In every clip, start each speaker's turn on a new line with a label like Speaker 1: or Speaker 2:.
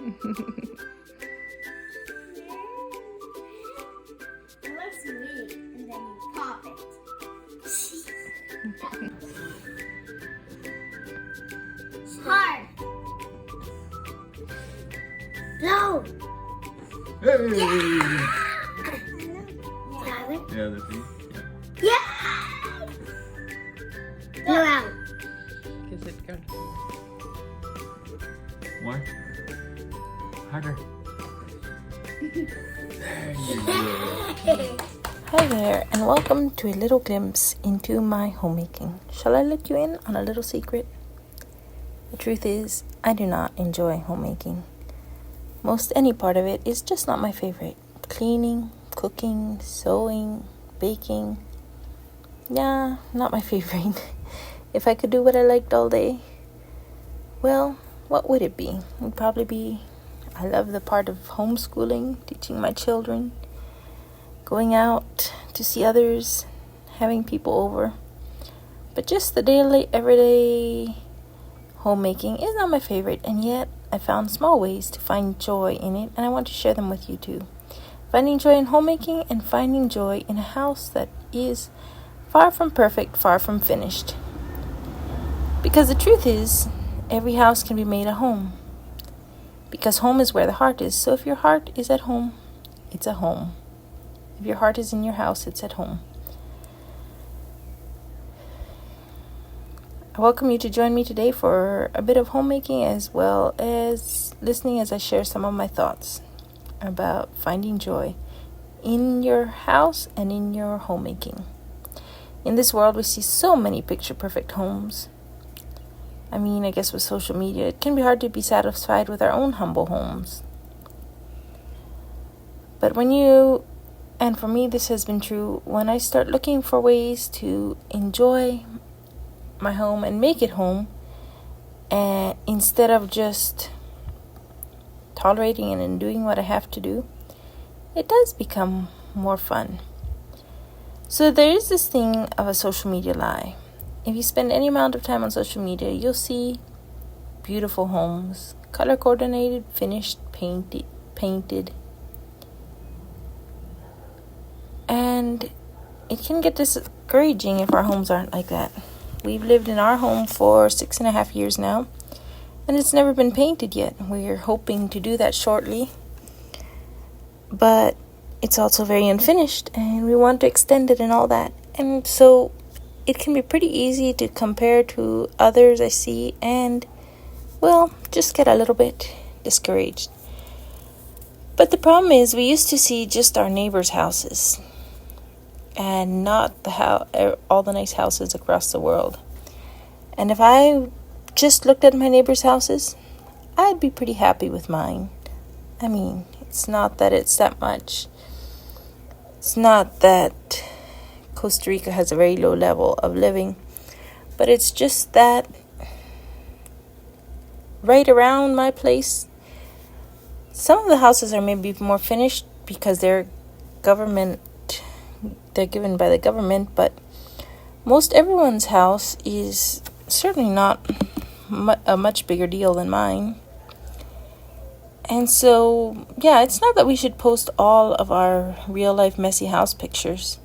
Speaker 1: looks weird, and then you pop it. Hard. Blow.
Speaker 2: Hey!
Speaker 1: Yeah.
Speaker 2: The other thing.
Speaker 1: Yeah. Blow out.
Speaker 3: Kiss it, go.
Speaker 2: More. Harder. There you go.
Speaker 3: Hi there, and welcome to a little glimpse into my homemaking. Shall I let you in on a little secret? The truth is, I do not enjoy homemaking. Most any part of it is just not my favorite. Cleaning, cooking, sewing, baking. Yeah, not my favorite. If I could do what I liked all day, well, what would it be? It would probably be, I love the part of homeschooling, teaching my children, going out to see others, having people over. But just the daily, everyday homemaking is not my favorite, and yet I found small ways to find joy in it, and I want to share them with you too. Finding joy in homemaking and finding joy in a house that is far from perfect, far from finished. Because the truth is, every house can be made a home. Because home is where the heart is. So if your heart is at home, it's a home. If your heart is in your house, it's at home. I welcome you to join me today for a bit of homemaking as well as listening as I share some of my thoughts about finding joy in your house and in your homemaking. In this world, we see so many picture-perfect homes. I mean, I guess with social media, it can be hard to be satisfied with our own humble homes. But and for me this has been true, when I start looking for ways to enjoy my home and make it home, and instead of just tolerating it and doing what I have to do, it does become more fun. So there is this thing of a social media lie. If you spend any amount of time on social media, you'll see beautiful homes, color coordinated, finished, painted. And it can get discouraging if our homes aren't like that. We've lived in our home for 6.5 years now, and it's never been painted yet. We're hoping to do that shortly, but it's also very unfinished, and we want to extend it and all that. And so it can be pretty easy to compare to others I see and, well, just get a little bit discouraged. But the problem is we used to see just our neighbors' houses and not all the nice houses across the world. And if I just looked at my neighbors' houses, I'd be pretty happy with mine. I mean, it's not that it's that much. It's not that Costa Rica has a very low level of living, but it's just that right around my place, some of the houses are maybe more finished because they're given by the government, but most everyone's house is certainly not a much bigger deal than mine. And so, yeah, it's not that we should post all of our real-life messy house pictures,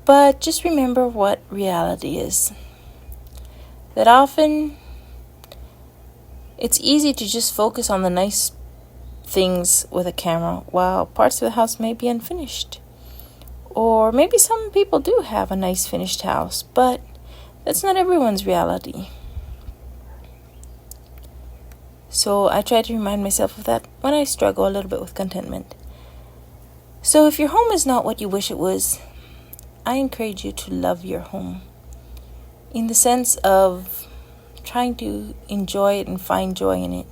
Speaker 3: but just remember what reality is. That often it's easy to just focus on the nice things with a camera while parts of the house may be unfinished. Or maybe some people do have a nice finished house, but that's not everyone's reality. So I try to remind myself of that when I struggle a little bit with contentment. So if your home is not what you wish it was, I encourage you to love your home, in the sense of trying to enjoy it and find joy in it.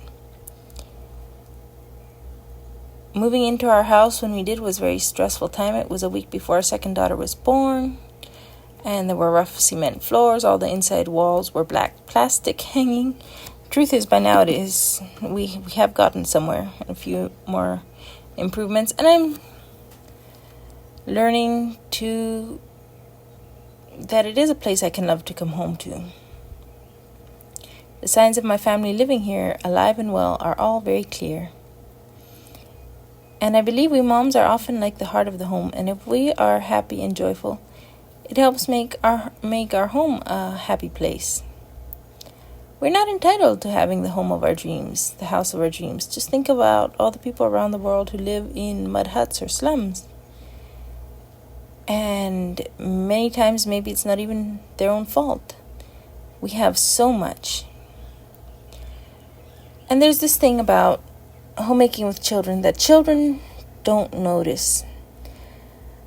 Speaker 3: Moving into our house when we did was a very stressful time. It was a week before our second daughter was born, and there were rough cement floors. All the inside walls were black plastic hanging. Truth is, by now we have gotten somewhere, a few more improvements, and I'm learning that it is a place I can love to come home to. The signs of my family living here, alive and well, are all very clear. And I believe we moms are often like the heart of the home, and if we are happy and joyful, it helps make our home a happy place. We're not entitled to having the home of our dreams, the house of our dreams. Just think about all the people around the world who live in mud huts or slums. And many times maybe it's not even their own fault. We have so much. And there's this thing about homemaking with children that children don't notice.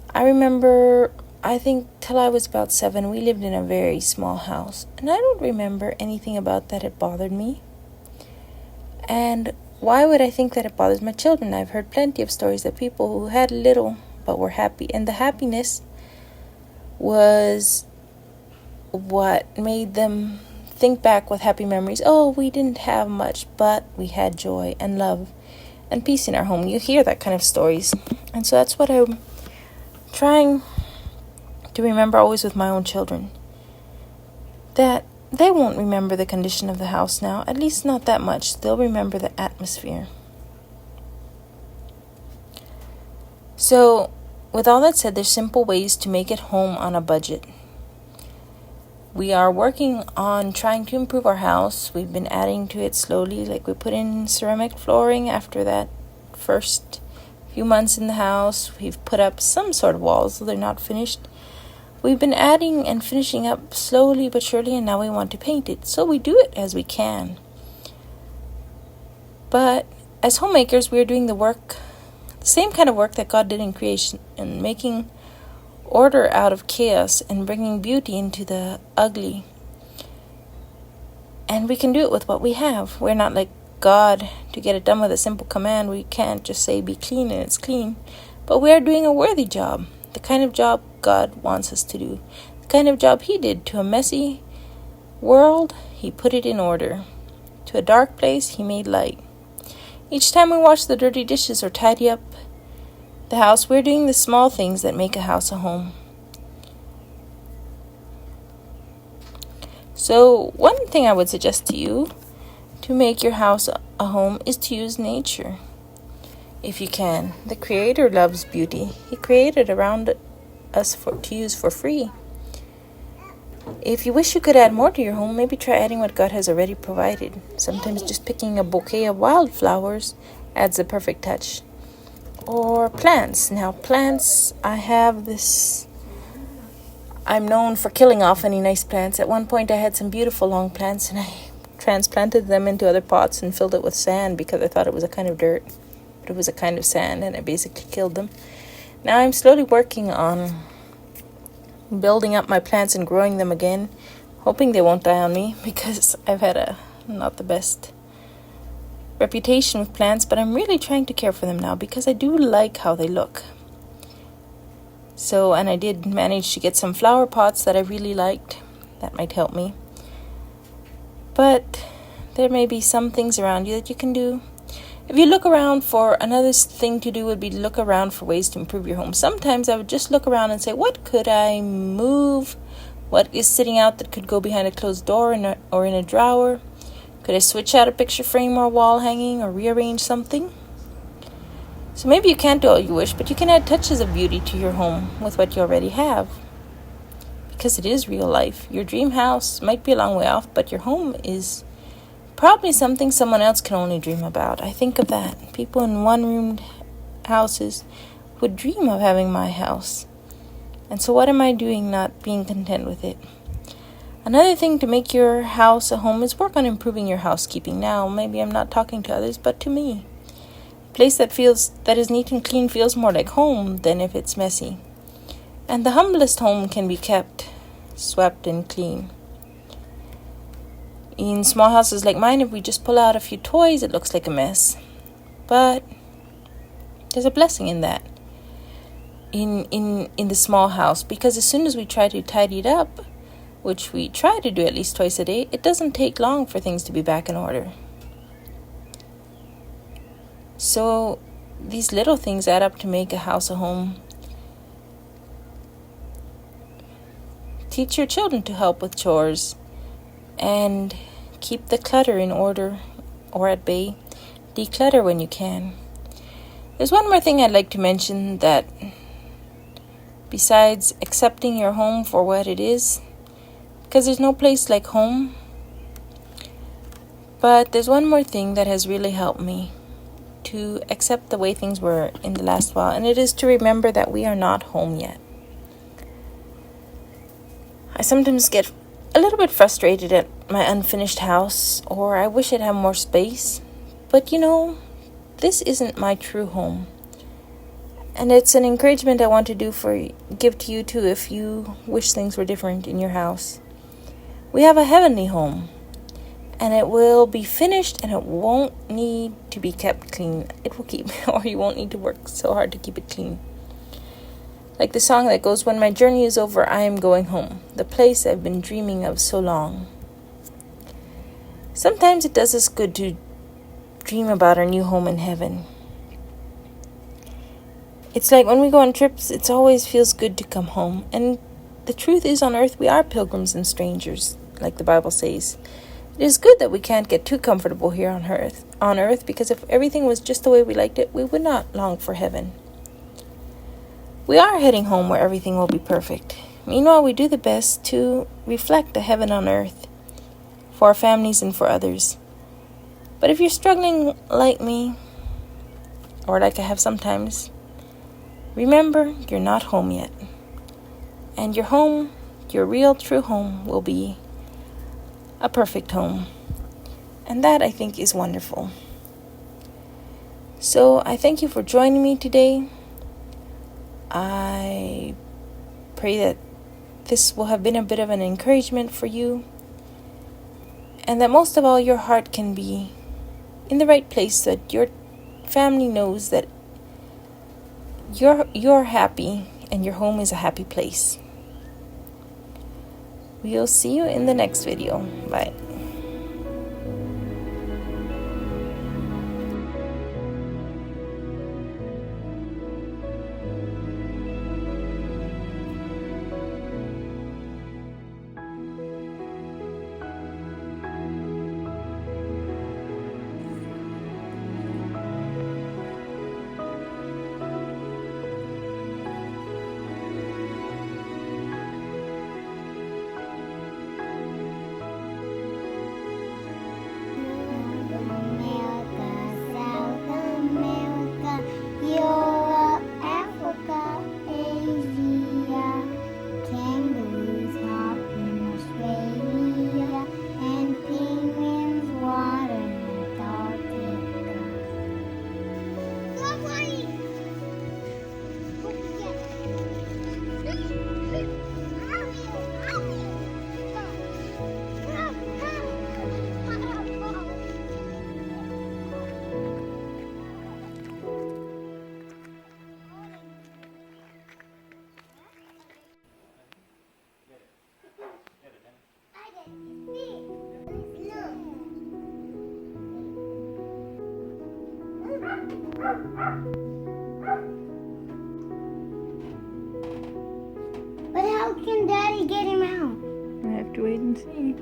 Speaker 3: I remember, I think till I was about 7, we lived in a very small house. And I don't remember anything about that it bothered me. And why would I think that it bothers my children? I've heard plenty of stories of people who had little but were happy. And the happiness was what made them think back with happy memories. Oh, we didn't have much, but we had joy and love and peace in our home. You hear that kind of stories. And so that's what I'm trying to remember always with my own children. That they won't remember the condition of the house now, at least not that much. They'll remember the atmosphere. So, with all that said, there's simple ways to make it home on a budget. We are working on trying to improve our house. We've been adding to it slowly. Like we put in ceramic flooring after that first few months in the house. We've put up some sort of walls, though they're not finished. We've been adding and finishing up slowly but surely, and now we want to paint it. So we do it as we can. But as homemakers, we're doing the same kind of work that God did in creation, and making order out of chaos and bringing beauty into the ugly. And we can do it with what we have. We're not like God to get it done with a simple command. We can't just say be clean and it's clean. But we are doing a worthy job, the kind of job God wants us to do, the kind of job He did to a messy world. He put it in order. To a dark place, He made light. Each time we wash the dirty dishes or tidy up the house, we're doing the small things that make a house a home. So one thing I would suggest to you to make your house a home is to use nature. If you can. The Creator loves beauty. He created around us to use for free. If you wish you could add more to your home, maybe try adding what God has already provided. Sometimes just picking a bouquet of wildflowers adds the perfect touch. Or plants. Now plants, I'm known for killing off any nice plants. At one point I had some beautiful long plants and I transplanted them into other pots and filled it with sand because I thought it was a kind of dirt. But it was a kind of sand and I basically killed them. Now I'm slowly working on building up my plants and growing them again, hoping they won't die on me because I've had not the best reputation with plants, but I'm really trying to care for them now because I do like how they look. So, and I did manage to get some flower pots that I really liked. That might help me. But there may be some things around you that you can do. If you look around for another thing to do would be to look around for ways to improve your home. Sometimes I would just look around and say, what could I move? What is sitting out that could go behind a closed door or in a drawer? Could I switch out a picture frame or wall hanging or rearrange something? So maybe you can't do all you wish, but you can add touches of beauty to your home with what you already have. Because it is real life. Your dream house might be a long way off, but your home is probably something someone else can only dream about. I think of that. People in one-roomed houses would dream of having my house. And so what am I doing not being content with it? Another thing to make your house a home is work on improving your housekeeping. Now, maybe I'm not talking to others, but to me. A place that is neat and clean feels more like home than if it's messy. And the humblest home can be kept swept and clean. In small houses like mine, if we just pull out a few toys, it looks like a mess. But there's a blessing in that. In the small house, because as soon as we try to tidy it up, which we try to do at least twice a day, it doesn't take long for things to be back in order. So these little things add up to make a house a home. Teach your children to help with chores and keep the clutter in order or at bay. Declutter when you can. There's one more thing I'd like to mention, that besides accepting your home for what it is, because there's no place like home, but there's one more thing that has really helped me to accept the way things were in the last while, and it is to remember that we are not home yet. I sometimes get a little bit frustrated at my unfinished house, or I wish I'd have more space, but this isn't my true home. And it's an encouragement I want to give to you too, if you wish things were different in your house. We have a heavenly home, and it will be finished, and it won't need to be kept clean. It will keep, or you won't need to work so hard to keep it clean. Like the song that goes, "When my journey is over, I am going home, the place I've been dreaming of so long." Sometimes it does us good to dream about our new home in heaven. It's like when we go on trips, it always feels good to come home. And the truth is, on earth, we are pilgrims and strangers, like the Bible says. It is good that we can't get too comfortable here on earth, because if everything was just the way we liked it, we would not long for heaven. We are heading home where everything will be perfect. Meanwhile, we do the best to reflect the heaven on earth for our families and for others. But if you're struggling like me, or like I have sometimes, remember, you're not home yet. And your home, your real true home, will be a perfect home. And that, I think, is wonderful. So I thank you for joining me today. I pray that this will have been a bit of an encouragement for you, and that most of all, your heart can be in the right place, so that your family knows that you're happy and your home is a happy place. We'll see you in the next video. Bye.
Speaker 1: But how can Daddy get him out?
Speaker 3: I have to wait and see.